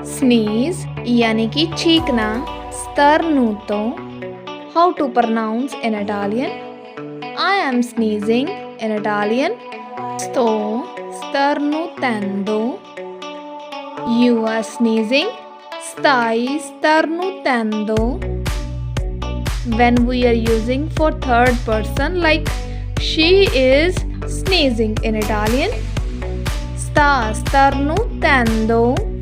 Sneeze यानी कि छींकना, starnuto. How to pronounce in Italian? I am sneezing in Italian. Sto starnutendo. You are sneezing. Stai starnutendo. When we are using for third person, like she is sneezing in Italian, sta starnutendo.